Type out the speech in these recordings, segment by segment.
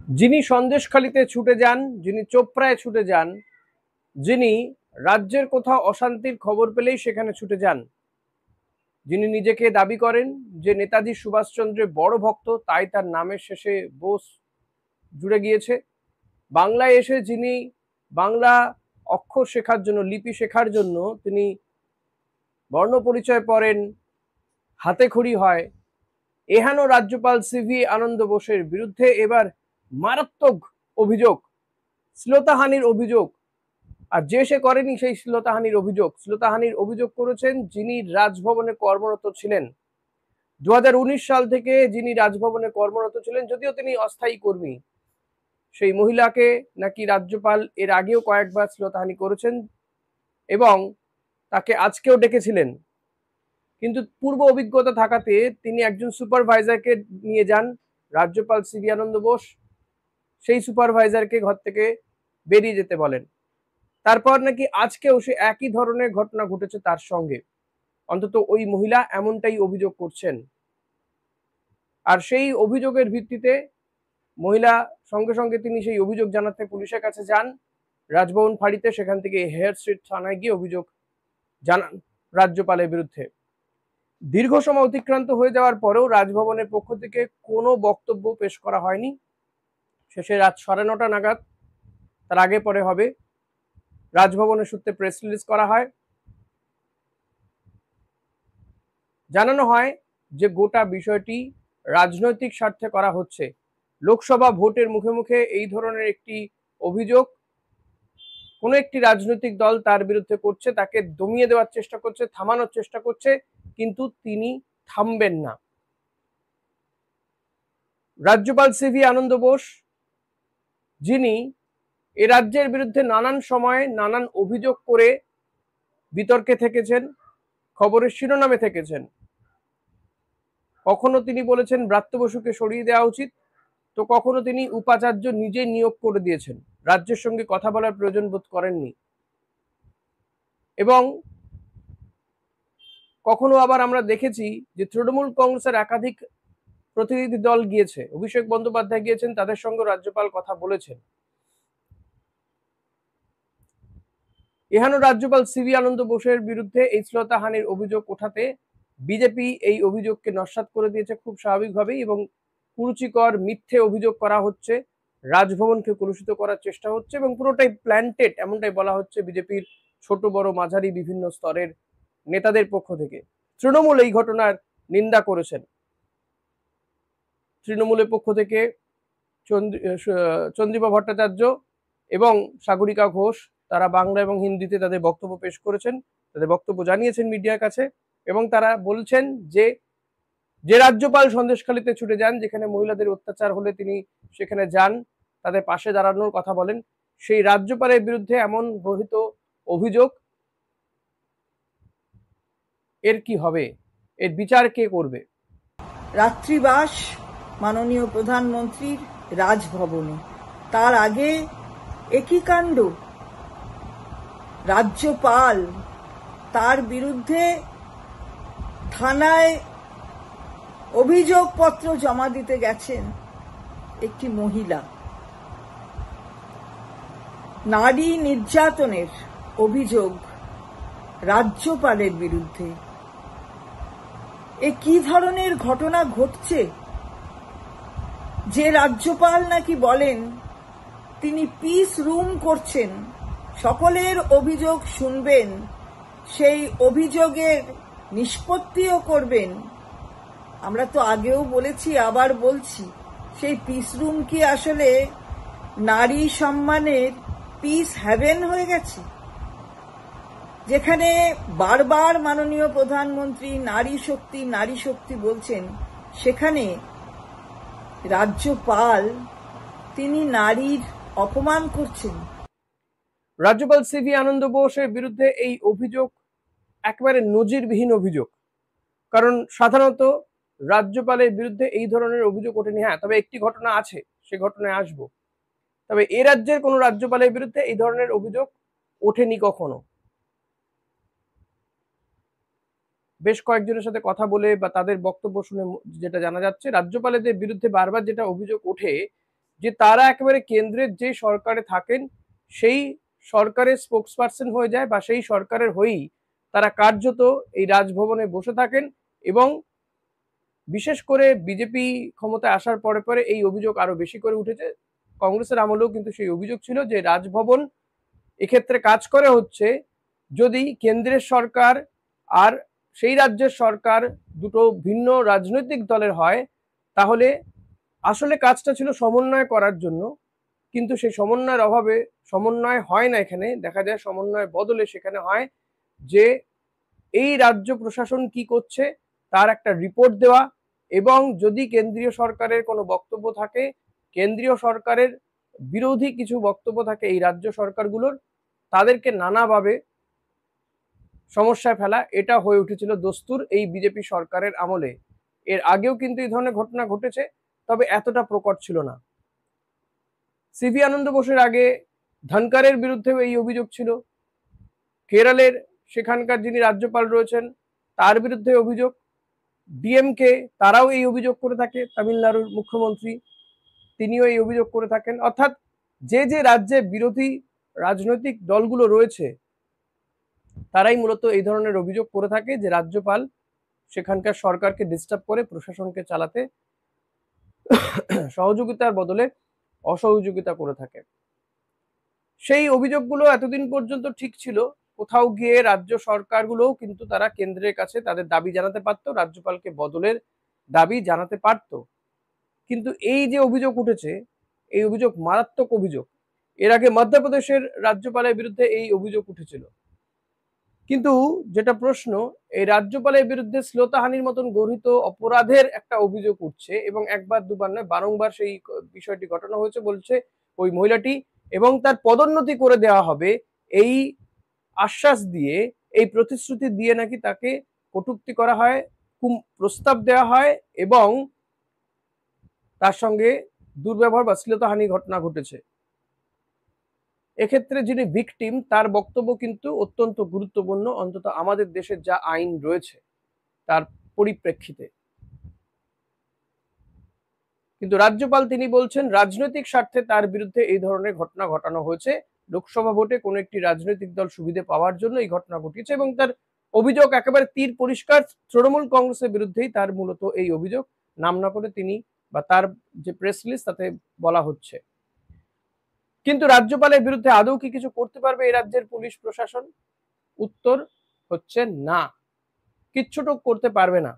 যিনি সন্দেশখালিতে ছুটে যান, যিনি চোপড়ায় ছুটে যান, যিনি রাজ্যের কোথাও অশান্তির খবর পেলেই সেখানে ছুটে যান, যিনি নিজেকে দাবি করেন যে নেতাজি সুভাষচন্দ্রের বড় ভক্ত, তাই তার নামের শেষে বোস জুড়ে গিয়েছে, বাংলায় এসে যিনি বাংলা অক্ষর শেখার জন্য, লিপি শেখার জন্য তিনি বর্ণ পরিচয় পড়েন, হাতেখড়ি হয়, এহেন রাজ্যপাল সিভি আনন্দ বোসের বিরুদ্ধে এবার মারাত্মক অভিযোগ, শ্লীলতাহানির অভিযোগ। আর যে সে করেনি সেই শ্লীলতাহানির অভিযোগ করেছেন যিনি রাজভবনে কর্মরত ছিলেন 2019 সাল থেকে, যিনি রাজভবনে কর্মরত ছিলেন, যদিও তিনি অস্থায়ী কর্মী। সেই মহিলাকে নাকি রাজ্যপাল এর আগেও কয়েকবার শ্লীলতাহানি করেছেন এবং তাকে আজকেও ডেকেছিলেন, কিন্তু পূর্ব অভিজ্ঞতা থাকাতে তিনি একজন সুপারভাইজারকে নিয়ে যান রাজ্যপাল সিভি আনন্দ বোস, সেই সুপারভাইজারকে ঘর থেকে বেরিয়ে যেতে বলেন। তারপর নাকি আজকেও সে একই ধরনের ঘটনা ঘটেছে তার সঙ্গে, অন্তত ওই মহিলা এমনটাই অভিযোগ করছেন। আর সেই অভিযোগের ভিত্তিতে মহিলা সঙ্গে সঙ্গে তিনি সেই অভিযোগ জানাতে পুলিশের কাছে যান রাজভবন ফাঁড়িতে, সেখান থেকে হেয়ার স্ট্রিট থানায় গিয়ে অভিযোগ জানান রাজ্যপালের বিরুদ্ধে। দীর্ঘ সময় অতিক্রান্ত হয়ে যাওয়ার পরেও রাজভবনের পক্ষ থেকে কোনো বক্তব্য পেশ করা হয়নি। শেষে রাত 9:30 নাগাদ, তার আগে পরে হবে, রাজভবনের সূত্রে প্রেস রিলিজ করা হয়। জানানো হয় যে গোটা বিষয়টি রাজনৈতিক স্বার্থে করা হচ্ছে। লোকসভা ভোটের মুখে মুখে এই ধরনের একটি অভিযোগ কোনো একটি রাজনৈতিক দল তার বিরুদ্ধে করছে, তাকে দমিয়ে দেওয়ার চেষ্টা করছে, থামানোর চেষ্টা করছে, কিন্তু তিনি থামবেন না। রাজ্যপাল সিভি আনন্দ বোস, যিনি এ রাজ্যের বিরুদ্ধে নানান সময়ে নানান অভিযোগ করে বিতর্কে থেকেছেন, খবরের শিরোনামে থেকেছেন। কখনো তিনি বলেছেন ব্রাত্য বসুকে সরিয়ে দেওয়া উচিত, তো কখনো তিনি উপাচার্য নিজে নিয়োগ করে দিয়েছেন, রাজ্যের সঙ্গে কথা বলার প্রয়োজন বোধ করেননি। এবং কখনো আবার আমরা দেখেছি যে তৃণমূল কংগ্রেসের একাধিক প্রতিনিধি দল গিয়েছে, অভিষেক বন্দ্যোপাধ্যায় গিয়েছেন, তাদের সঙ্গে রাজ্যপাল কথা বলেছেন। এহেন রাজ্যপাল সিভি আনন্দ বোসের বিরুদ্ধে এই শ্লীলতাহানির অভিযোগ ওঠাতে বিজেপি এই অভিযোগকে নস্যাৎ করে দিয়েছে খুব স্বাভাবিকভাবেই, এবং কুরুচিকর মিথ্যে অভিযোগ করা হচ্ছে, রাজভবনকে কলুষিত করার চেষ্টা হচ্ছে, এবং পুরোটাই প্ল্যান্টেড এমনটাই বলা হচ্ছে বিজেপির ছোট বড় মাঝারি বিভিন্ন স্তরের নেতাদের পক্ষ থেকে। তৃণমূল এই ঘটনার নিন্দা করেছেন। তৃণমূলের পক্ষ থেকে চন্দ্রিমা ভট্টাচার্য এবং সাগরিকা ঘোষ, তারা বাংলা এবং হিন্দিতে তাদের বক্তব্য পেশ করেছেন, তাদের বক্তব্য জানিয়েছেন মিডিয়ার কাছে, এবং তারা বলছেন যে যে রাজ্যপাল সন্দেশখালিতে ছুটে যান, যেখানে মহিলাদের অত্যাচার হলে তিনি সেখানে যান, তাদের পাশে দাঁড়ানোর কথা বলেন, সেই রাজ্যপালের বিরুদ্ধে এমন গঠিত অভিযোগ, এর কি হবে, এর বিচার কে করবে? রাত্রিবাস মাননীয় প্রধানমন্ত্রীর রাজভবনে, তার আগে একই কাণ্ড। রাজ্যপাল, তার বিরুদ্ধে থানায় অভিযোগপত্র জমা দিতে গেছেন একটি মহিলা, নারী নির্যাতনের অভিযোগ রাজ্যপালের বিরুদ্ধে। এ কি ধরনের ঘটনা ঘটছে? যে রাজ্যপাল নাকি বলেন তিনি পিস রুম করছেন, সকলের অভিযোগ শুনবেন, সেই অভিযোগের নিষ্পত্তিও করবেন। আমরা তো আগেও বলেছি, আবার বলছি, সেই পিস রুম কি আসলে নারী সম্মানের পিস হ্যাভেন হয়ে গেছে, যেখানে বারবার মাননীয় প্রধানমন্ত্রী নারী শক্তি বলছেন, সেখানে রাজ্যপাল তিনি নারীর অপমান করছেন। রাজ্যপাল সিভি আনন্দ বোসের বিরুদ্ধে এই অভিযোগ একেবারে নজিরবিহীন অভিযোগ, কারণ সাধারণত রাজ্যপালের বিরুদ্ধে এই ধরনের অভিযোগ ওঠেনি। হ্যাঁ, তবে একটি ঘটনা আছে, সে ঘটনায় আসবো। তবে এ রাজ্যের কোনো রাজ্যপালের বিরুদ্ধে এই ধরনের অভিযোগ ওঠেনি কখনো। বেশ কয়েকজনের সাথে কথা বলে বা তাদের বক্তব্য শুনে যেটা জানা যাচ্ছে, রাজ্যপালদের বিরুদ্ধে বারবার যেটা অভিযোগ ওঠে যে তারা একেবারে কেন্দ্রের যে সরকারে থাকেন সেই সরকারের স্পোকসপারসন হয়ে যায় বা সেই সরকারের হয়েই তারা কার্যত এই রাজভবনে বসে থাকেন। এবং বিশেষ করে বিজেপি ক্ষমতায় আসার পরে পরে এই অভিযোগ আরো বেশি করে উঠেছে। কংগ্রেসের আমলেও কিন্তু সেই অভিযোগ ছিল যে রাজভবন এক্ষেত্রে কাজ করে হচ্ছে যদি কেন্দ্রের সরকার আর সেই রাজ্যের সরকার দুটো ভিন্ন রাজনৈতিক দলের হয়, তাহলে আসলে কাজটা ছিল সমন্বয় করার জন্য, কিন্তু সেই সমন্বয়ের অভাবে সমন্বয় হয় না। এখানে দেখা যায় সমন্বয়ের বদলে সেখানে হয় যে এই রাজ্য প্রশাসন কি করছে তার একটা রিপোর্ট দেওয়া, এবং যদি কেন্দ্রীয় সরকারের কোনো বক্তব্য থাকে, কেন্দ্রীয় সরকারের বিরোধী কিছু বক্তব্য থাকে এই রাজ্য সরকারগুলোর, তাদেরকে নানাভাবে সমস্যায় ফেলা। এটা হয়ে উঠেছিল দস্তুর এই বিজেপি সরকারের আমলে। এর আগেও কিন্তু এই ধরনের ঘটনা ঘটেছে, তবে এতটা প্রকট ছিল না। সিভি আনন্দ বোসের আগে ধনকারের বিরুদ্ধেও এই অভিযোগ ছিল। কেরলের সেখানকার যিনি রাজ্যপাল রয়েছেন তার বিরুদ্ধে অভিযোগ। ডিএমকে তারাও এই অভিযোগ করে থাকে, তামিলনাড়ুর মুখ্যমন্ত্রী তিনিও এই অভিযোগ করে থাকেন। অর্থাৎ যে যে রাজ্যে বিরোধী রাজনৈতিক দলগুলো রয়েছে তারাই মূলত এই ধরনের অভিযোগ করে থাকে যে রাজ্যপাল সেখানকার সরকারকে ডিস্টার্ব করে প্রশাসনকে চালাতে সহযোগিতার বদলে অসহযোগিতা করে থাকে। সেই অভিযোগগুলো এতদিন পর্যন্ত ঠিক ছিল। কোথাও গিয়ে রাজ্য সরকারগুলোও কিন্তু তারা কেন্দ্রের কাছে তাদের দাবি জানাতে পারতো, রাজ্যপালকে বদলের দাবি জানাতে পারত। কিন্তু এই যে অভিযোগ উঠেছে, এই অভিযোগ মারাত্মক অভিযোগ। এর আগে মধ্যপ্রদেশের রাজ্যপালের বিরুদ্ধে এই অভিযোগ উঠেছিল। কিন্তু যেটা প্রশ্ন, এই রাজ্যপালের বিরুদ্ধে শ্লীলতাহানির মতন গর্হিত অপরাধের একটা অভিযোগ উঠছে, এবং একবার দুবার নয় বারংবার সেই বিষয়টি ঘটনা হয়েছে বলছে ওই মহিলাটি, এবং তার পদোন্নতি করে দেওয়া হবে এই আশ্বাস দিয়ে, এই প্রতিশ্রুতি দিয়ে নাকি তাকে কটূক্তি করা হয়, প্রস্তাব দেওয়া হয়, এবং তার সঙ্গে দুর্ব্যবহার বা শ্লীলতাহানি ঘটনা ঘটেছে। এক্ষেত্রে যিনি ভিকটিম তার বক্তব্য কিন্তু অত্যন্ত গুরুত্বপূর্ণ, অন্তত আমাদের দেশের যা আইন রয়েছে তার পরিপ্রেক্ষিতে। কিন্তু রাজ্যপাল তিনি বলছেন রাজনৈতিক স্বার্থে তার বিরুদ্ধে এই ধরনের ঘটনা ঘটানো হয়েছে। লোকসভা ভোটে কোনো একটি রাজনৈতিক দল সুবিধে পাওয়ার জন্য এই ঘটনা ঘটিয়েছে, এবং তার অভিযোগ একেবারে তীর পরিষ্কার তৃণমূল কংগ্রেসের বিরুদ্ধেই তার মূলত এই অভিযোগ, নাম না করে তিনি বা তার যে প্রেস রিলিজ তাতে বলা হচ্ছে। কিন্তু রাজ্যপালের বিরুদ্ধে আদৌ কি কিছু করতে পারবে এই রাজ্যের পুলিশ প্রশাসন? উত্তর হচ্ছে না, কিচ্ছুটো করতে পারবে না।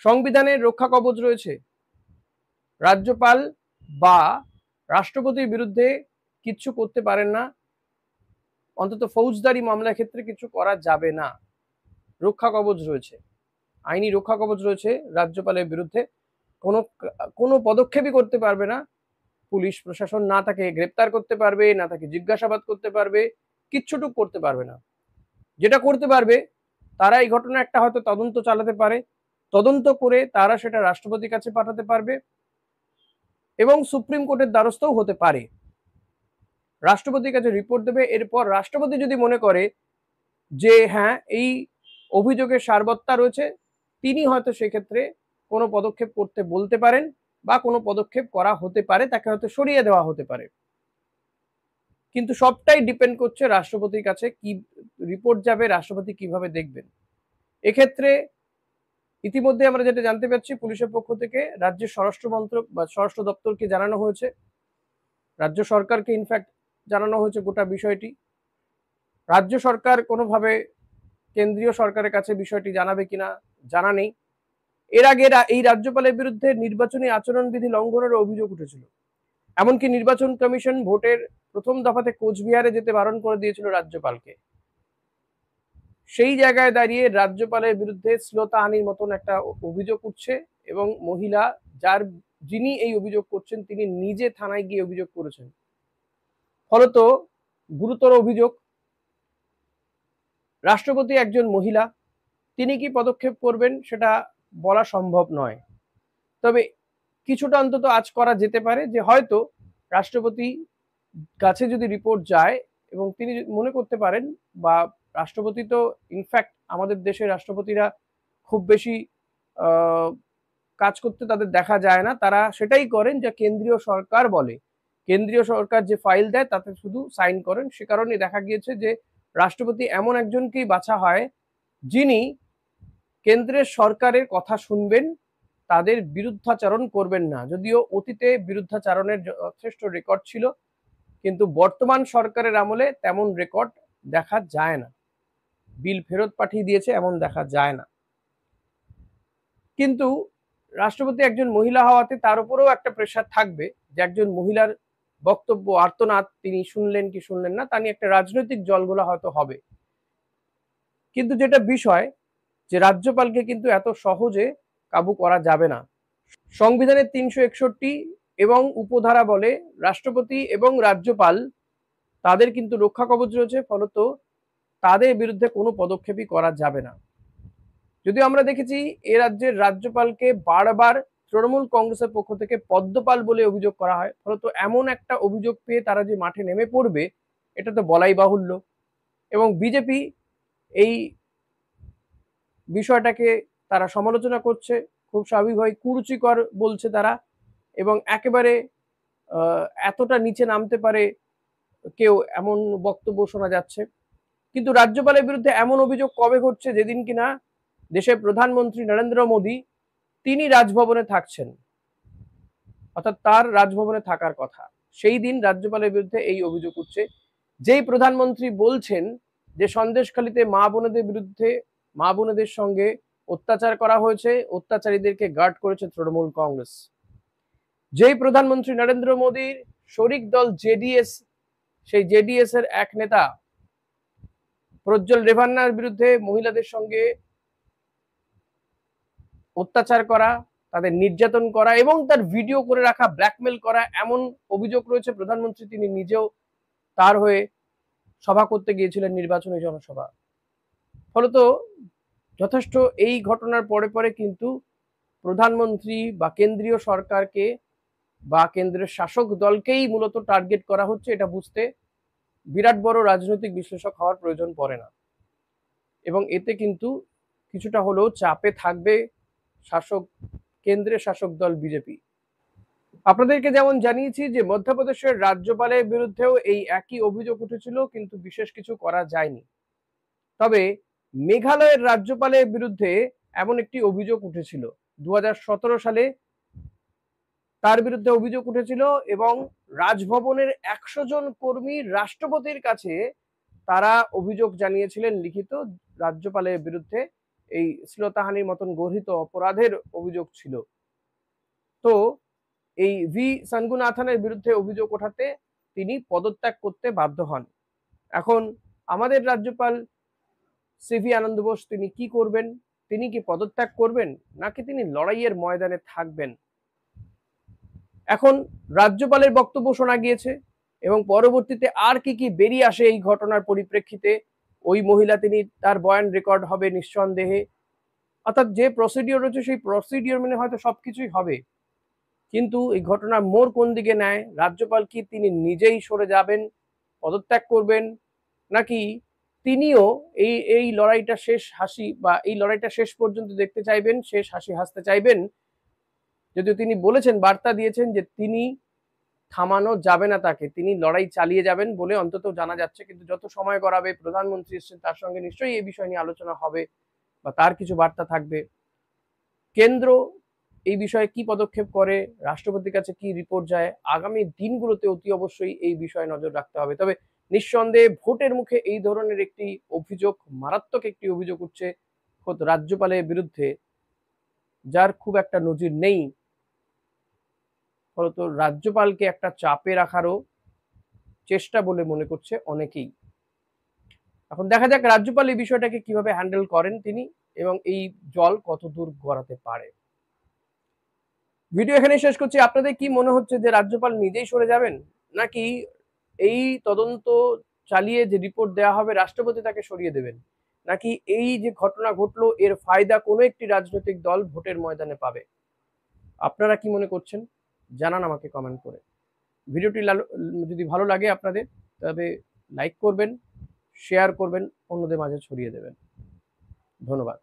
সংবিধানের রক্ষা কবচ রয়েছে, রাজ্যপাল বা রাষ্ট্রপতির বিরুদ্ধে কিচ্ছু করতে পারেন না, অন্তত ফৌজদারি মামলার ক্ষেত্রে কিছু করা যাবে না। রক্ষা কবচ রয়েছে, আইনি রক্ষা কবচ রয়েছে। রাজ্যপালের বিরুদ্ধে কোনো কোনো পদক্ষেপই করতে পারবে না পুলিশ প্রশাসন, না তাকে গ্রেপ্তার করতে পারবে, না তাকে জিজ্ঞাসাবাদ করতে পারবে, কিচ্ছুটুক করতে পারবে না। যেটা করতে পারবে, তারা এই ঘটনা একটা হয়তো তদন্ত চালাতে পারে, তদন্ত করে তারা সেটা রাষ্ট্রপতির কাছে পাঠাতে পারবে, এবং সুপ্রিম কোর্টের দ্বারস্থও হতে পারে। রাষ্ট্রপতির কাছে রিপোর্ট দেবে, এরপর রাষ্ট্রপতি যদি মনে করে যে হ্যাঁ এই অভিযোগের সারবত্তা রয়েছে, তিনি হয়তো সেক্ষেত্রে কোনো পদক্ষেপ করতে বলতে পারেন, বা কোনো পদক্ষেপ করা হতে পারে, তাকে হয়তো সরিয়ে দেওয়া হতে পারে। কিন্তু সবটাই ডিপেন্ড করছে রাষ্ট্রপতির কাছে, কি রিপোর্ট যাবে, রাষ্ট্রপতি কিভাবে দেখবেন। এক্ষেত্রে ইতিমধ্যে আমরা যেটা জানতে পারছি, পুলিশের পক্ষ থেকে রাজ্যের স্বরাষ্ট্র মন্ত্রক বা স্বরাষ্ট্র দপ্তরকে জানানো হয়েছে, রাজ্য সরকারকে ইনফ্যাক্ট জানানো হয়েছে গোটা বিষয়টি। রাজ্য সরকার কোনোভাবে কেন্দ্রীয় সরকারের কাছে বিষয়টি জানাবে কিনা জানা নেই। এর আগে এই রাজ্যপালের বিরুদ্ধে নির্বাচনী আচরণবিধি লঙ্ঘনের অভিযোগ উঠেছিল। এমনকি নির্বাচন কমিশন ভোটের প্রথম দফাতে কোচবিহারে যেতে বারণ করে দিয়েছিল রাজ্যপালকে। সেই জায়গায় দাঁড়িয়ে রাজ্যপালের বিরুদ্ধে শ্লীলতাহানির মতন একটা অভিযোগ উঠছে, এবং মহিলা যিনি এই অভিযোগ করছেন তিনি নিজে থানায় গিয়ে অভিযোগ করেছেন। ফলত গুরুতর অভিযোগ। রাষ্ট্রপতি একজন মহিলা, তিনি কি পদক্ষেপ করবেন সেটা বলা সম্ভব নয়। তবে কিছুটা অন্তত আজ করা যেতে পারে যে হয়তো রাষ্ট্রপতি কাছে যদি রিপোর্ট যায় এবং তিনি মনে করতে পারেন, বা রাষ্ট্রপতি তো ইনফ্যাক্ট আমাদের দেশের রাষ্ট্রপতিরা খুব বেশি কাজ করতে তাদের দেখা যায় না, তারা সেটাই করেন যা কেন্দ্রীয় সরকার বলে। কেন্দ্রীয় সরকার যে ফাইল দেয় তাতে শুধু সাইন করেন। সে কারণে দেখা গিয়েছে যে রাষ্ট্রপতি এমন একজনকেই বাছা হয় যিনি কেন্দ্রের সরকারের কথা শুনবেন, তাদের বিরুদ্ধাচরণ করবেন না। যদিও অতীতে বিরুদ্ধাচারণের যথেষ্ট রেকর্ড ছিল, কিন্তু বর্তমান সরকারের আমলে তেমন রেকর্ড দেখা যায় না। বিল ফেরত পাঠিয়ে দিয়েছে এমন দেখা যায় না। কিন্তু রাষ্ট্রপতি একজন মহিলা হওয়াতে তার উপরেও একটা প্রেশার থাকবে যে একজন মহিলার বক্তব্য আর্তনাদ তিনি শুনলেন কি শুনলেন না, তা নিয়ে একটা রাজনৈতিক জলঘোলা হয়তো হবে। কিন্তু যেটা বিষয় যে রাজ্যপালকে কিন্তু এত সহজে কাবু করা যাবে না। সংবিধানের 361 এবং উপধারা বলে রাষ্ট্রপতি এবং রাজ্যপাল তাদের কিন্তু রক্ষা কবচ রয়েছে, ফলত তাদের বিরুদ্ধে কোনো পদক্ষেপই করা যাবে না। যদিও আমরা দেখেছি এ রাজ্যের রাজ্যপালকে বারবার তৃণমূল কংগ্রেসের পক্ষ থেকে পদ্মপাল বলে অভিযোগ করা হয়, ফলত এমন একটা অভিযোগ পেয়ে তারা যে মাঠে নেমে পড়বে এটা তো বলাই বাহুল্য। এবং বিজেপি এই বিষয়টাকে তারা সমালোচনা করছে, খুব স্বাভাবিকভাবে কুরুচিকর বলছে তারা, এবং একেবারে এতটা নিচে নামতে পারে কেউ এমন বক্তব্য শোনা যাচ্ছে। কিন্তু রাজ্যপালের বিরুদ্ধে এমন অভিযোগ কবে ঘটছে যেদিন কিনা দেশের প্রধানমন্ত্রী নরেন্দ্র মোদী তিনি রাজভবনে থাকছেন, অর্থাৎ তার রাজভবনে থাকার কথা, সেই দিন রাজ্যপালের বিরুদ্ধে এই অভিযোগ উঠছে। যেই প্রধানমন্ত্রী বলছেন যে সন্দেশখালীতে মা বোনেদের সঙ্গে অত্যাচার করা হয়েছে, অত্যাচারীদেরকে গার্ড করেছে তৃণমূল কংগ্রেস। যেই প্রধানমন্ত্রী নরেন্দ্র মোদীর শরিক দল জেডিএস, সেই জেডিএস এর এক নেতা প্রজ্জ্বল রেভান্নার বিরুদ্ধে মহিলাদের সঙ্গে অত্যাচার করা, তাদের নির্যাতন করা এবং তার ভিডিও করে রাখা, ব্ল্যাকমেল করা, এমন অভিযোগ রয়েছে। প্রধানমন্ত্রী তিনি নিজেও তার হয়ে সভা করতে গিয়েছিলেন, নির্বাচনী জনসভা। ফলত যথেষ্ট এই ঘটনার পরে পরে কিন্তু প্রধানমন্ত্রী বা কেন্দ্রীয় সরকারকে বা কেন্দ্রের শাসক দলকেই মূলত টার্গেট করা হচ্ছে, এটা বুঝতে বিরাট বড় রাজনৈতিক বিশ্লেষক হওয়ার প্রয়োজন পড়ে না। এবং এতে কিন্তু কিছুটা হলেও চাপে থাকবে কেন্দ্রের শাসক দল বিজেপি। আপনাদেরকে যেমন জানিয়েছি যে মধ্যপ্রদেশের রাজ্যপালের বিরুদ্ধেও এই একই অভিযোগ উঠেছিল, কিন্তু বিশেষ কিছু করা যায়নি। তবে মেঘালয়ের রাজ্যপালের বিরুদ্ধে এমন একটি অভিযোগ উঠেছিল 2017 সালে, তার বিরুদ্ধে অভিযোগ উঠেছিল এবং রাজভবনের 100 জন কর্মী রাষ্ট্রপতির কাছে তারা অভিযোগ জানিয়েছিলেন লিখিত, রাজ্যপালের বিরুদ্ধে এই শ্লীলতাহানির মতন গর্হিত অপরাধের অভিযোগ ছিল। তো এই ভি সনগুনাথনের বিরুদ্ধে অভিযোগ ওঠাতে তিনি পদত্যাগ করতে বাধ্য হন। এখন আমাদের রাজ্যপাল সিভি আনন্দ বোস তিনি কি করবেন? তিনি কি পদত্যাগ করবেন নাকি তিনি লড়াইয়ের ময়দানে থাকবেন? এখন রাজ্যপালের বক্তব্য শোনা গিয়েছে এবং পরবর্তীতে আর কি বেরিয়ে আসে এই ঘটনার পরিপ্রেক্ষিতে ওই মহিলা তিনি তার বয়ান রেকর্ড হবে নিঃসন্দেহে, অর্থাৎ যে প্রসিডিওর রয়েছে সেই প্রসিডিওর মেনে হয়তো সবকিছুই হবে। কিন্তু এই ঘটনার মোড় কোন দিকে নেয়? রাজ্যপাল কি তিনি নিজেই সরে যাবেন, পদত্যাগ করবেন, নাকি তিনিও এই লড়াইটা এই লড়াইটা শেষ পর্যন্ত দেখতে চাইবেন, শেষ হাসি হাসতে চাইবেন? যদিও তিনি বলেছেন, বার্তা দিয়েছেন যে তিনি থামানো যাবে না তাকে, তিনি লড়াই চালিয়ে যাবেন বলে অন্তত জানা যাচ্ছে। কিন্তু যত সময় গড়াবে, প্রধানমন্ত্রী এসেছেন, তার সঙ্গে নিশ্চয়ই এই বিষয় নিয়ে আলোচনা হবে বা তার কিছু বার্তা থাকবে। কেন্দ্র এই বিষয়ে কি পদক্ষেপ করে, রাষ্ট্রপতির কাছে কি রিপোর্ট যায়, আগামী দিনগুলোতে অতি অবশ্যই এই বিষয়ে নজর রাখতে হবে। তবে নিঃসন্দেহে ভোটের মুখে এই ধরনের একটি অভিযোগ, মারাত্মক একটি অভিযোগ উঠছে খোদ রাজ্যপালের বিরুদ্ধে, যার খুব একটা নজির নেই। ফলত রাজ্যপালকে একটা চাপে রাখারও চেষ্টা বলে মনে করছে অনেকেই। এখন দেখা যাক রাজ্যপাল এই বিষয়টাকে কিভাবে হ্যান্ডেল করেন তিনি, এবং এই জল কত দূর গড়াতে পারে। ভিডিও এখানে শেষ করছি। আপনাদের কি মনে হচ্ছে যে রাজ্যপাল নিজেই সরে যাবেন, নাকি এই তদন্ত চালিয়ে যে রিপোর্ট দেওয়া হবে রাষ্ট্রপতি তাকে সরিয়ে দেবেন, নাকি এই যে ঘটনা ঘটলো এর ফায়দা কোনো একটি রাজনৈতিক দল ভোটের ময়দানে পাবে? আপনারা কি মনে করছেন জানান আমাকে কমেন্ট করে। ভিডিওটি যদি ভালো লাগে আপনাদের, তবে লাইক করবেন, শেয়ার করবেন, অন্যদের মাঝে ছড়িয়ে দেবেন। ধন্যবাদ।